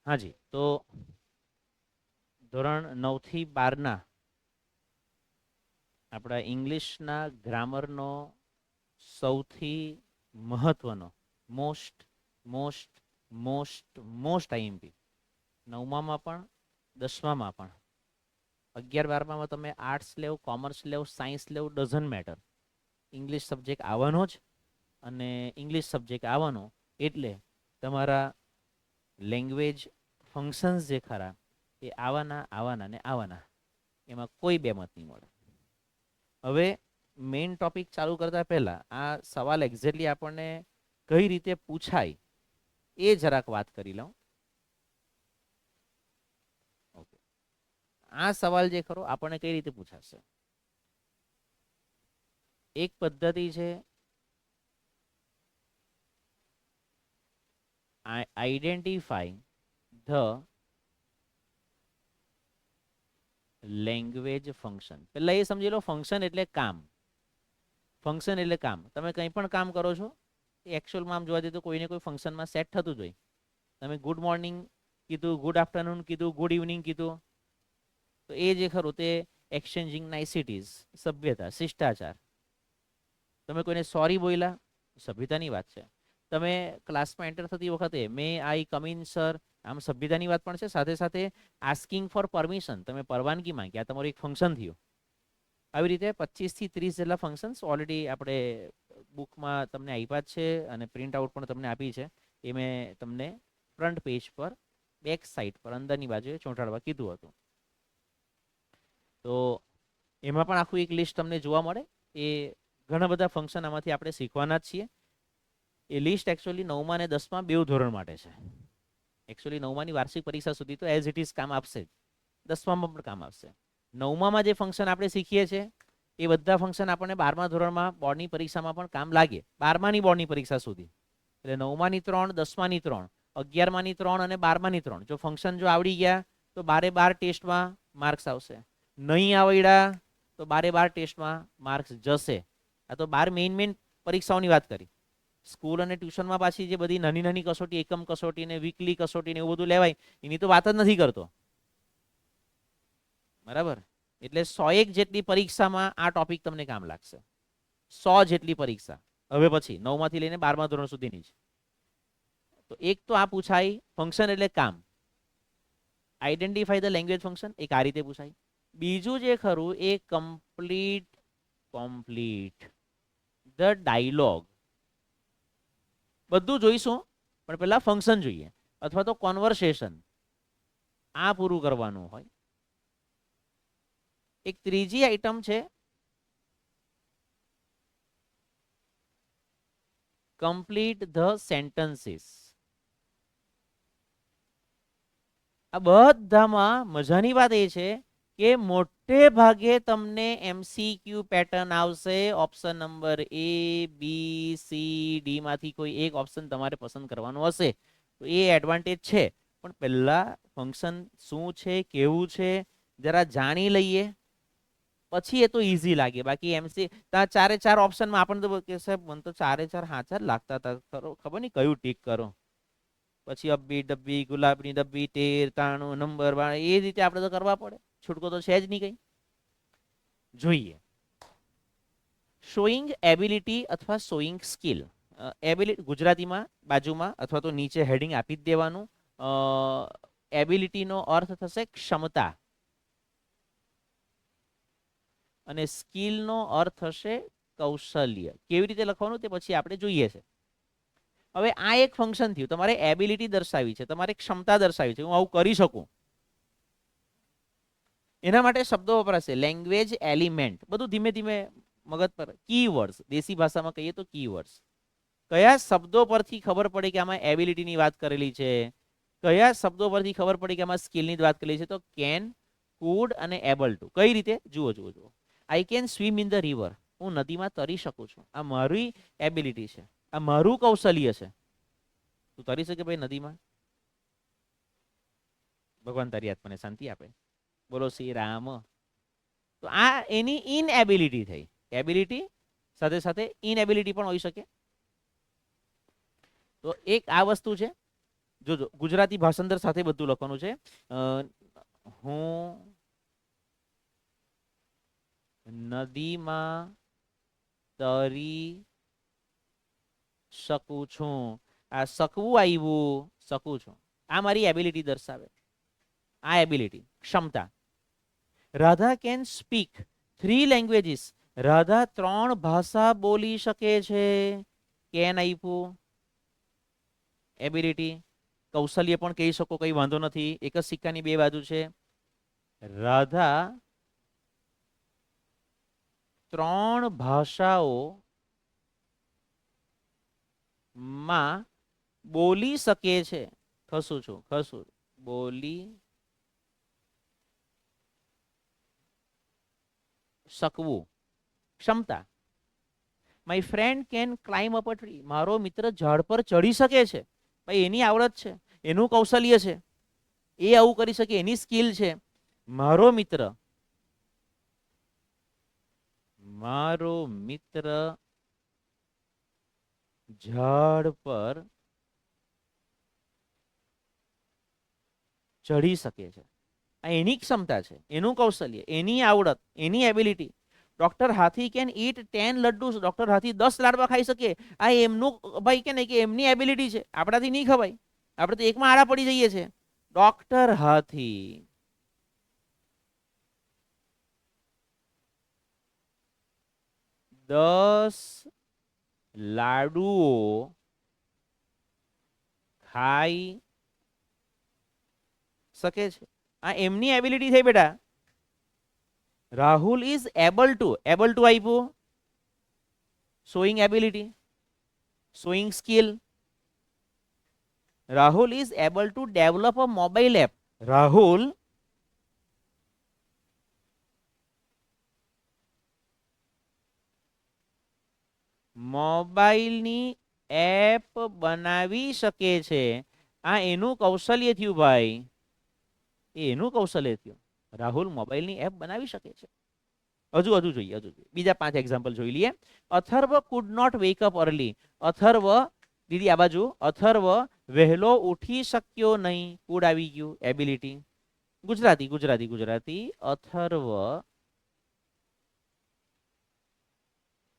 હાજી, તો ધોરણ 9 થી 12 આપણા ઇંગ્લિશના ગ્રામરનો સૌથી મહત્વનો most most most most IMP 9માં પણ 10માં પણ 11-12માં તમે આર્ટ્સ લેવ, કોમર્સ લેવ, સાયન્સ લેવ, ડઝન્ટ મેટર, ઇંગ્લિશ સબ્જેક્ટ આવવાનો જ. અને ઇંગ્લિશ સબ્જેક્ટ આવવાનો એટલે તમારા લેંગ્વેજ ફંક્શન્સ જે ખરા એ આવવાના ને આવવાના, એમાં કોઈ બેમત નહીં મળે. હવે મેઇન ટોપિક ચાલુ કરતા પહેલા આ સવાલ એક્ઝેક્ટલી આપણને કઈ રીતે પૂછાય એ જરાક વાત કરી લઉં. ઓકે, આ સવાલ જે ખરો આપણને કઈ રીતે પૂછાશે? એક પદ્ધતિ છે આઈડેન્ટિફાઈ ધ લેંગ્વેજ ફંક્શન. પહેલા એ સમજી લો, ફંક્શન એટલે કામ. ફંક્શન એટલે કામ. તમે કંઈ પણ કામ કરો છો એ એકચ્યુઅલમાં આમ જોવા જઈએ તો કોઈને કોઈ ફંક્શનમાં સેટ થતું જ હોય. તમે ગુડ મોર્નિંગ કીધું, ગુડ આફ્ટરનૂન કીધું, ગુડ ઇવનિંગ કીધું, તો એ જે ખરું તે એક્સચેન્જિંગ નાઇસિટીઝ, સભ્યતા, શિષ્ટાચાર. તમે કોઈને સોરી બોલ્યા, સભ્યતાની વાત છે. તમે ક્લાસમાં એન્ટર થતી વખતે મે આઈ કમ ઇન સર, આમ સભ્યતાની વાત પણ છે. સાથે સાથે આસ્કિંગ ફોર પરમિશન, તમે પરવાનગી માંગી, આ તમારું એક ફંક્શન થયું. આવી રીતે 25 થી 30 જેટલા ફંક્શન્સ ઓલરેડી આપણે બુકમાં તમને આપ્યા જ છે અને પ્રિન્ટ આઉટ પણ તમને આપી છે. એ મેં તમને ફ્રન્ટ પેજ પર બેક સાઈડ પર અંદરની બાજુએ ચોંટાડવા કીધું હતું. તો એમાં પણ આખું એક લિસ્ટ તમને જોવા મળે. એ ઘણા બધા ફંક્શન આમાંથી આપણે શીખવાના જ છીએ. એ લિસ્ટ એકચ્યુઅલી 9મા અને 10મા બેઉ ધોરણ માટે છે. એકચ્યુઅલી 9માની વાર્ષિક પરીક્ષા સુધી તો એઝ ઇટ ઇઝ કામ આપશે જ, 10માં પણ કામ આવશે. 9માં જે ફંક્શન આપણે શીખીએ છીએ એ બધા ફંક્શન આપણને 12મા ધોરણમાં બોર્ડની પરીક્ષામાં પણ કામ લાગે, 12માની બોર્ડની પરીક્ષા સુધી. એટલે 9માની 3, 10માની 3, 11માની 3 અને 12માની 3 જો ફંક્શન જો આવડી ગયા તો 12 ટેસ્ટમાં માર્ક્સ આવશે. નહીં આવડ્યા તો 12 ટેસ્ટમાં માર્ક્સ જશે. આ તો 12 મેઇન પરીક્ષાઓની વાત કરી. સ્કૂલ અને ટ્યુશનમાં પાછી જે બધી નાની નાની કસોટી, એકમ કસોટી ને વીકલી કસોટી ને એવું બધું લેવાય, એની તો વાત જ નથી કરતો. બરાબર? એટલે 101 જેટલી પરીક્ષામાં આ ટોપિક તમને કામ લાગશે. 100 જેટલી પરીક્ષા હવે પછી 9માંથી લઈને 12મા ધોરણ સુધીની છે. તો એક તો આ પૂછાય ફંક્શન એટલે કામ, આઈડેન્ટિફાઈ ધ લેંગ્વેજ ફંક્શન, એક આ રીતે પૂછાય. બીજું જે ખરું એ કમ્પ્લીટ ધ ડાયલોગ. બધું જોઈશું પણ પહેલા ફંક્શન જોઈએ અથવા તો કોન્વર્સેશન, આ પૂરું કરવાનું હોય. એક ત્રીજી આઈટમ છે કમ્પ્લીટ ધ સેન્ટેન્સીસ. આ બધામાં મજાની વાત એ છે કે મોટે ભાગે તમને MCQ પેટર્ન આવશે. Option number A, B, C, D માંથી કોઈ એક ઓપ્શન તમારે પસંદ કરવાનો હશે. તો એ એડવાન્ટેજ છે. પણ પહેલા ફંક્શન શું છે, કેવું છે, જરા જાણી લઈએ પછી એ તો ઈઝી લાગે. બાકી MC ચારે ચાર ઓપ્શનમાં આપણને તો કે સાહેબ મને તો ચારે ચાર હાચા જ લાગતા હતા, ખબર નહીં કયું ટીક કરો. પછી અબ્બી ડબ્બી, ગુલાબની ડબ્બી, 13, 93, નંબર, એ રીતે આપણે તો કરવા પડે. છૂટકો તો છે જ નહીં કઈ. જોઈએ શોઈંગ એબિલિટી અથવા શોઈંગ સ્કિલ. એબિલિટી ગુજરાતીમાં બાજુમાં અથવા તો નીચે હેડિંગ આપી જ દેવાનું. એબિલિટીનો અર્થ થશે ક્ષમતા અને સ્કિલનો અર્થ થશે કૌશલ્ય. કેવી રીતે લખવાનું તે પછી આપણે જોઈએ છે. હવે આ એક ફંક્શન થયું, તમારે એબિલિટી દર્શાવી છે, તમારે ક્ષમતા દર્શાવી છે, હું આવું કરી શકું. એના માટે શબ્દો વપરાશે, લેંગ્વેજ એલિમેન્ટ, બધું ધીમે ધીમે મગજ પર. કીવર્ડ્સ, દેશી ભાષામાં કહીએ તો કીવર્ડ્સ. કયા શબ્દો પરથી ખબર પડે કે આમાં એબિલિટીની વાત કરેલી છે, કયા શબ્દો પરથી ખબર પડે કે આમાં સ્કિલની વાત કરેલી છે? તો કેન, કુડ અને એબલ ટુ. કઈ રીતે? જુઓ જુઓ જુઓ. I can swim in the river, હું નદીમાં તરી શકું છું, આ મારી એબિલિટી છે, આ મારું કૌશલ્ય છે. તું તરી શકે ભાઈ નદીમાં? ભગવાન તારી આત્માને શાંતિ આપે. બોલો શ્રી રામ. તો આ એની ઇનએબિલિટી થઈ. એબિલિટી સાથે સાથે ઇનએબિલિટી પણ હોઈ શકે. તો એક આ વસ્તુ છે. જોજો ગુજરાતી ભાષાંતર સાથે બધું લખવાનું છે. હું નદીમાં તરી શકું છું. આ શકવું આવ્યું, શકું છું. આ મારી એબિલિટી દર્શાવે. આ એબિલિટી, ક્ષમતા. Radha can speak 3 languages. Radha 3 ભાષા બોલી શકે છે. કેન આપ્યું, એબિલિટી. કૌશલ્ય પણ કહી શકો, કઈ વાંધો નથી, એક જ સિક્કાની બે બાજુ છે. રાધા 3 ભાષાઓ માં બોલી શકે છે. ખસું છું, ખસું, બોલી શકવું, ક્ષમતા. My friend can climb up a tree. મારો મિત્ર ઝાડ પર ચડી શકે છે. ભાઈ એની આવડત છે, એનું કૌશલ્ય છે, એ આવું કરી શકે, એની સ્કિલ છે. મારો મિત્ર, મારો મિત્ર ઝાડ પર ચડી શકે છે. આ એની ક્ષમતા છે, એનું કૌશલ્ય, એની આવડત, એની ability. Doctor Hathi can eat 10 laddu. Doctor Hathi 10 લાડવા ખાઈ શકે. આ એમનું ભાઈ કે નહીં, કે એમની એબિલિટી છે, આપણાથી નહીં ખવાય. આપણે તો એકમાં આડા પડી જઈએ છીએ. ડોક્ટર હાથી 10 લાડુઓ ખાઈ શકે છે. આ એમની એબિલિટી થઈ બેટા. રાહુલ ઇઝ એબલ ટુ આપ્યું, showing ability, showing skill. Rahul is able to develop a mobile app. Rahul મોબાઈલની એપ બનાવી શકે છે. આ એનું કૌશલ્ય થયું ભાઈ, એનું કૌશલ્ય થયું. રાહુલ મોબાઈલની એપ બનાવી શકે છે. હજુ હજુ જોઈએ, હજુ જોઈએ. બીજા 5 એક્ઝામ્પલ જોઈ લઈએ. Atharva could not wake up early. Atharva, દીદી આ બાજુ. અથર્વ વહેલો ઉઠી શક્યો નહીં. કુડ આવી ગયું, એબિલિટી. ગુજરાતી ગુજરાતી ગુજરાતી. અથર્વ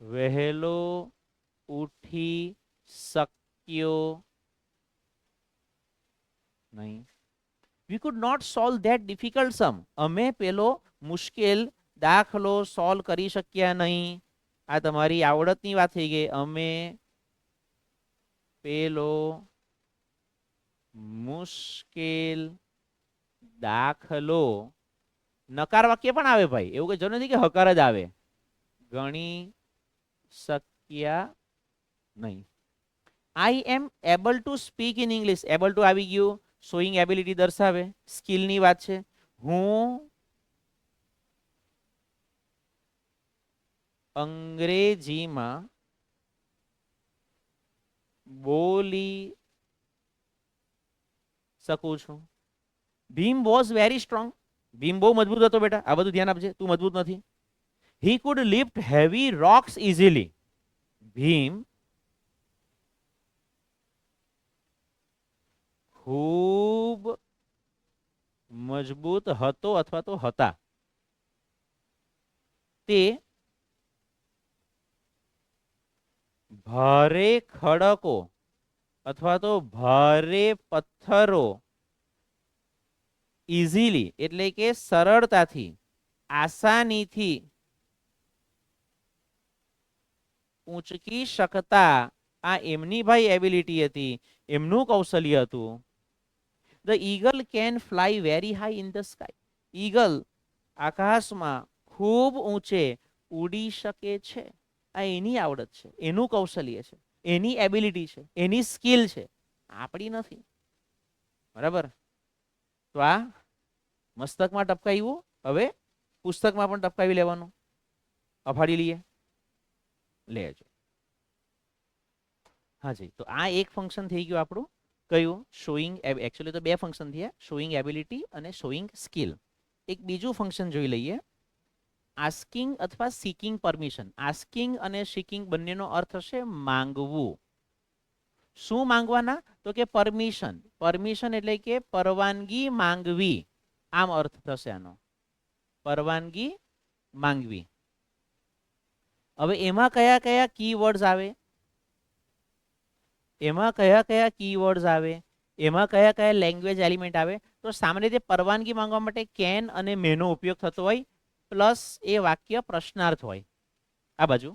વહેલો ઉઠી શક્યો નહીં. We could not solve that difficult sum. અમે પેલો મુશ્કેલ દાખલો સોલ્વ કરી શક્યા નહીં. આ તમારી આવડતની વાત થઈ ગઈ. અમે પેલો મુશ્કેલ દાખલો, નકાર વાક્ય પણ આવે ભાઈ, એવું કઈ જરૂર નથી કે હકાર જ આવે. ગણી શક્યા નહીં. I am able to speak in English. Able to આવી ગયું, શોઈંગ એબિલિટી દર્શાવે, સ્કિલની વાત છે. હું અંગ્રેજીમાં બોલી શકું છું. Bhim was very strong. Bhim બહુ મજબૂત હતો બેટા. આ બધું ધ્યાન આપજે, તું મજબૂત નથી. He could lift heavy rocks easily. Bhim ખૂબ મજબૂત હતો અથવા તો હતા. તે ભારે ખડકો અથવા તો ભારે પથ્થરો ઇઝીલી એટલે કે સરળતાથી, આસાનીથી ઊંચકી શકતા. આ એમની ભાઈ એબિલિટી હતી, એમનું કૌશલ્ય હતું. The eagle can fly very high in the sky. Eagle આકાશમાં ખૂબ ઊંચે ઉડી શકે છે. આ એની આવડત છે, એનું કૌશલ્ય છે, એની એબિલિટી છે, એની સ્કિલ છે, આપણી નથી. બરાબર. તો આ મસ્તકમાં ટપકાવ્યું, હવે પુસ્તકમાં પણ ટપકાવી લેવાનું. અફાડી લઈએ, લેજો. હાજી, તો આ એક ફંક્શન થઈ ગયું આપણું. કયું? શોઈંગ. એકચ્યુઅલી તો બે ફંક્શન થયા, શોઈંગ એબિલિટી અને શોઈંગ સ્કિલ. એક બીજું ફંક્શન જોઈ લઈએ, આસ્કિંગ અથવા સીકિંગ પરમિશન. આસ્કિંગ અને સીકિંગ બંનેનો અર્થ હશે માંગવું. શું માંગવાના? તો કે પરમિશન. પરમિશન એટલે કે પરવાનગી માંગવી, આમ અર્થ થશે આનો, પરવાનગી માંગવી. હવે એમાં કયા કયા કીવર્ડ્સ આવે, એમાં કયા કયા કીવર્ડ્સ આવે, એમાં કયા કયા લેંગ્વેજ એલિમેન્ટ આવે? તો સામાન્ય રીતે પરવાનગી માંગવા માટે કેન અને મેનો ઉપયોગ થતો હોય, પ્લસ એ વાક્ય પ્રશ્નાર્થ હોય. આ બાજુ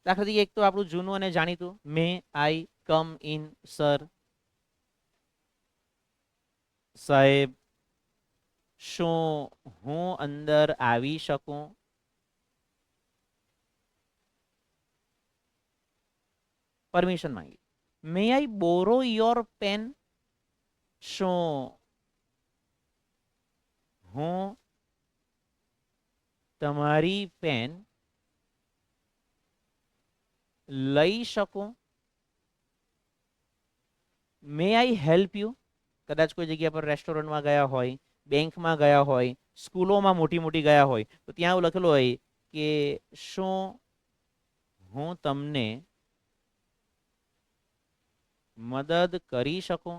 દાખલા તરીકે એક તો આપણું જૂનું અને જાણીતું, મે આઈ કમ ઇન સર, સાહેબ શું હું અંદર આવી શકું? પરમિશન માંગી. મે આઈ બોરો યોર પેન, શું હું તમારી પેન લઈ શકું? મે આઈ હેલ્પ યુ, કદાચ કોઈ જગ્યા પર રેસ્ટોરન્ટમાં ગયા હોય, બેંકમાં ગયા હોય, સ્કૂલોમાં મોટી મોટી ગયા હોય, તો ત્યાં એવું લખેલું હોય કે શું હું તમને મદદ કરી શકું?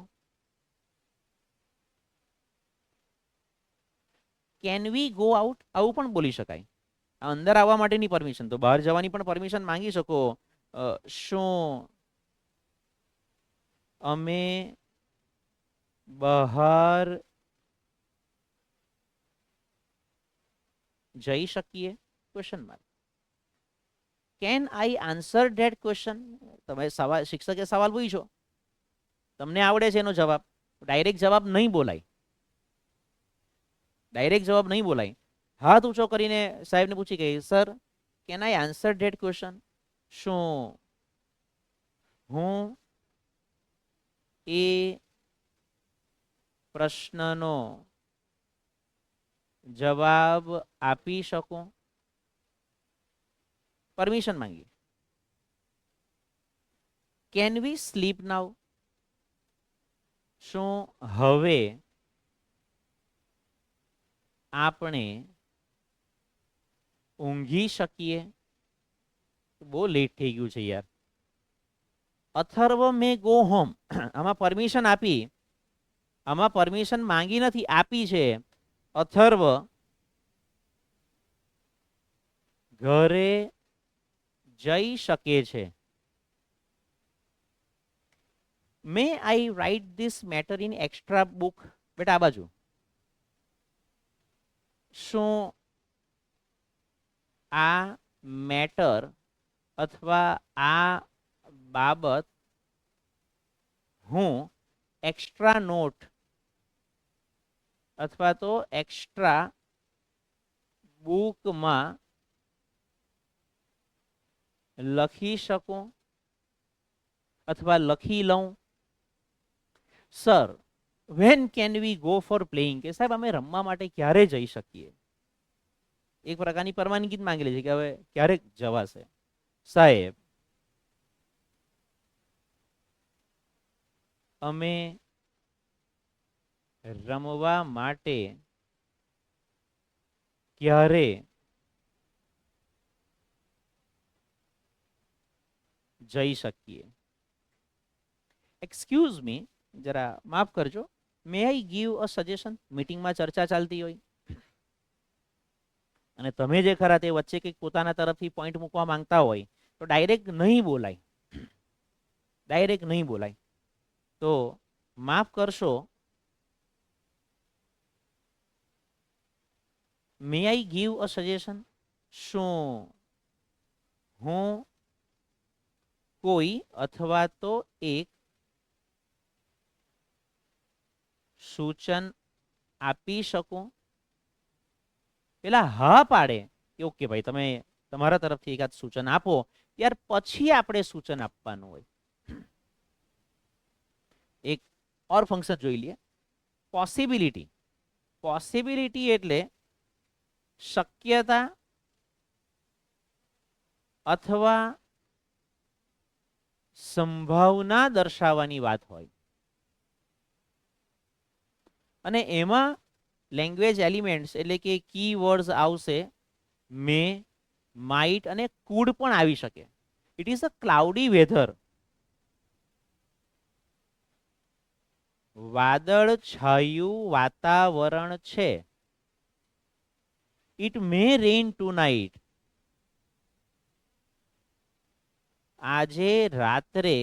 કેન વી ગો આઉટ, આવું પણ બોલી શકાય. અંદર આવવા માટેની પરમિશન, તો બહાર જવાની પણ પરમિશન માંગી શકો. શું અમે બહાર જઈ શકીએ? Question mark. Can I answer that question, તમે સવાલ, શિક્ષકે સવાલ પૂછ્યો, તમને આવડે છે એનો જવાબ, ડાયરેક્ટ જવાબ નહીં બોલાય, ડાયરેક્ટ જવાબ નહીં બોલાય. હાથ ઊંચો કરીને સાહેબને પૂછી કે sir can I answer that question, શું હું એ પ્રશ્નનો જવાબ આપી શકું? પરમિશન માંગી. કેન વી સ્લીપ નાઉ, શું હવે આપણે ઊંઘી શકીએ? બહુ લેટ થઈ ગયું છે યાર. અથર્વ મે ગો હોમ, આમાં પરમિશન આપી, આમાં પરમિશન માંગી નથી, આપી છે. અથર્વ ઘરે જઈ શકે છે. May I write this matter in extra book, બેટા આ બાજુ, શું આ મેટર અથવા આ બાબત હું એક્સ્ટ્રા નોટ અથવા તો એક્સ્ટ્રા બુકમાં લખી શકું અથવા લખી લઉં? Sir when can we go for playing, કે સાહેબ અમે રમવા માટે ક્યારે જઈ શકીએ? એક પ્રકારની પરવાનગી જ માંગેલી છે કે હવે ક્યારેક જવાશે. સાહેબ અમે રમવા માટે ક્યારે જઈ શકીએ? એક્સક્યુઝ મી, જરા માફ કરજો, મે આઈ ગીવ અ સજેશન, મીટિંગમાં ચર્ચા ચાલતી હોય અને તમે જે ખરા તે વચ્ચે કંઈક પોતાના તરફથી પોઈન્ટ મૂકવા માંગતા હોય તો ડાયરેક્ટ નહીં બોલાય, ડાયરેક્ટ નહીં બોલાય. તો માફ કરશો, મે આઈ ગીવ અ સજેશન, શું હું કોઈ અથવા તો એક સૂચન આપી શકું? પેલા હા પાડે કે ઓકે ભાઈ તમે તમારા તરફથી એકાદ સૂચન આપો, ત્યાર પછી આપણે સૂચન આપવાનું હોય. એક ઓર ફંક્શન જોઈ લઈએ, પોસિબિલિટી. પોસિબિલિટી એટલે શક્યતા અથવા સંભાવના દર્શાવવાની વાત હોય, અને એમાં લેંગ્વેજ એલિમેન્ટ્સ એટલે કે કી વર્ડ્સ આવશે મે, માઇટ અને કુડ પણ આવી શકે. It is a cloudy weather, વાદળ છાયું વાતાવરણ છે. It may rain tonight. આજે રાત્રે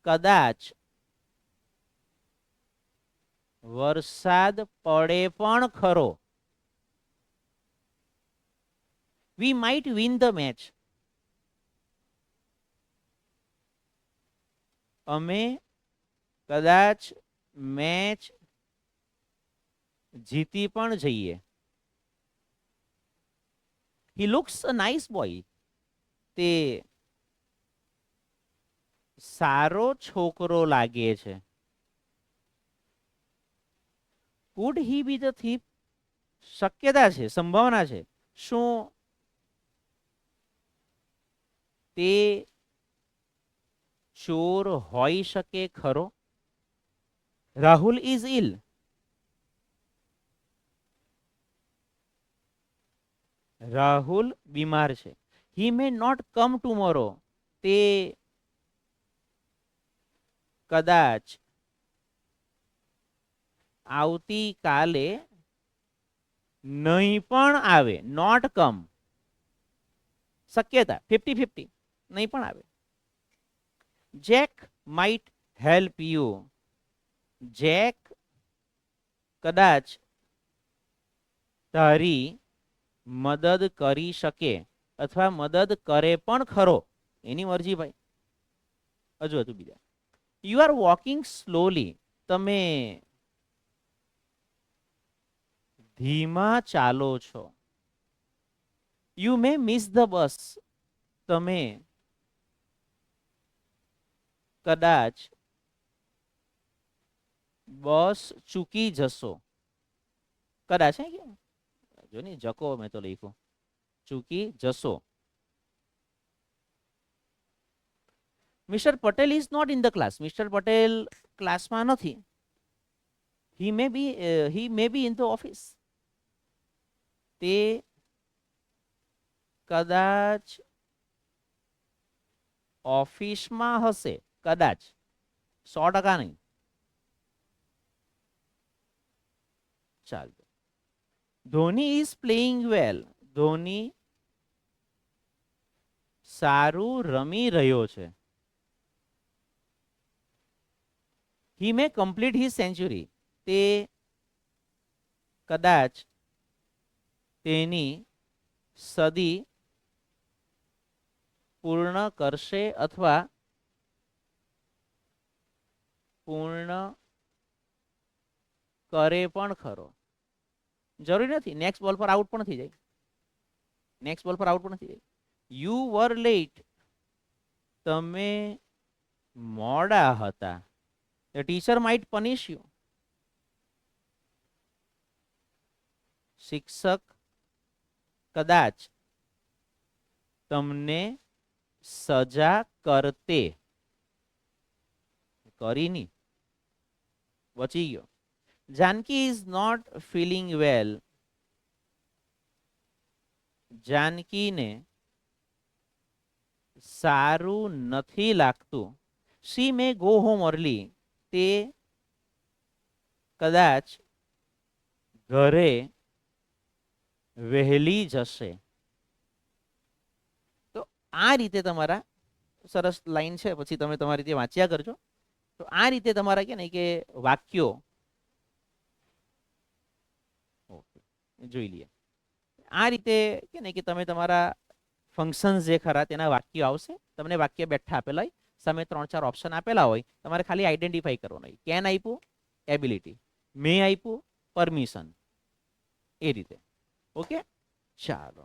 કદાચ વરસાદ પડે પણ ખરો. We might win the match. અમે કદાચ મેચ જીતી પણ જઈએ. He looks a nice boy. તે સારો છોકરો લાગે છે. Could he be the thief. શક્યતા છે, સંભાવના છે. શું તે ચોર હોઈ શકે ખરો? રાહુલ ઇઝ ઇલ. રાહુલ બીમાર છે. He May not come tomorrow. તે કદાચ આવતીકાલે નહીં પણ આવે. નોટ કમ, શક્યતા 50-50, નહીં પણ આવે. Jack might help you. Jack કદાચ તારી મદદ કરી શકે અથવા મદદ કરે પણ ખરો. એની મરજી ભાઈ. હજુ બીજા. You are walking slowly. તમે ધીમા ચાલો છો. You may miss the bus. તમે કદાચ બસ ચૂકી જશો. કદાચ હે કે જો ને જકો મેં તો લખ્યું. ચૂકી જશો. Mister Patel is not in the class. Mister Patel ક્લાસમાં નથી. He may be in the office. તે કદાચ ઓફિસમાં હશે. કદાચ, 100% નહીં. ચાલો. Dhoni is playing well. Dhoni સારું રમી રહ્યો છે. He may complete his century. તે કદાચ તેની સદી પૂર્ણ કરશે અથવા પૂર્ણ કરે પણ ખરો. જરૂરી નથી. નેક્સ્ટ બોલ પર આઉટ પણ થઈ જાય. નેક્સ્ટ બોલ પર આઉટ પણ થઈ જાય. You were late. તમે મોડા હતા. The teacher might punish you. શિક્ષક કદાચ તમને સજા કરતે. કરીની, બચી ગયો. જાનકી ઇઝ નોટ ફીલિંગ વેલ. જાનકીને સારું નથી લાગતું. શી મે ગો હોમ અર્લી. તે કદાચ ઘરે વહેલી જશે. તો આ રીતે તમારા સરસ લાઈન છે. પછી તમે તમારી રીતે વાંચ્યા કરજો. તો આ રીતે તમારા કે ને કે વાક્યો જોઈ લઈએ. આ રીતે કે ને કે તમે તમારા ફંક્શન્સ જે ખરા તેના વાક્યો આવશે. તમને વાક્ય બેઠા આપેલા હોય, સામે 3-4 ઓપ્શન આપેલા હોય. તમારે ખાલી આઈડેન્ટિફાઈ કરવાનું હોય. કેન આપ્યું, એબિલિટી. મે આપ્યું, પરમિશન. એ રીતે. ઓકે, ચાલો.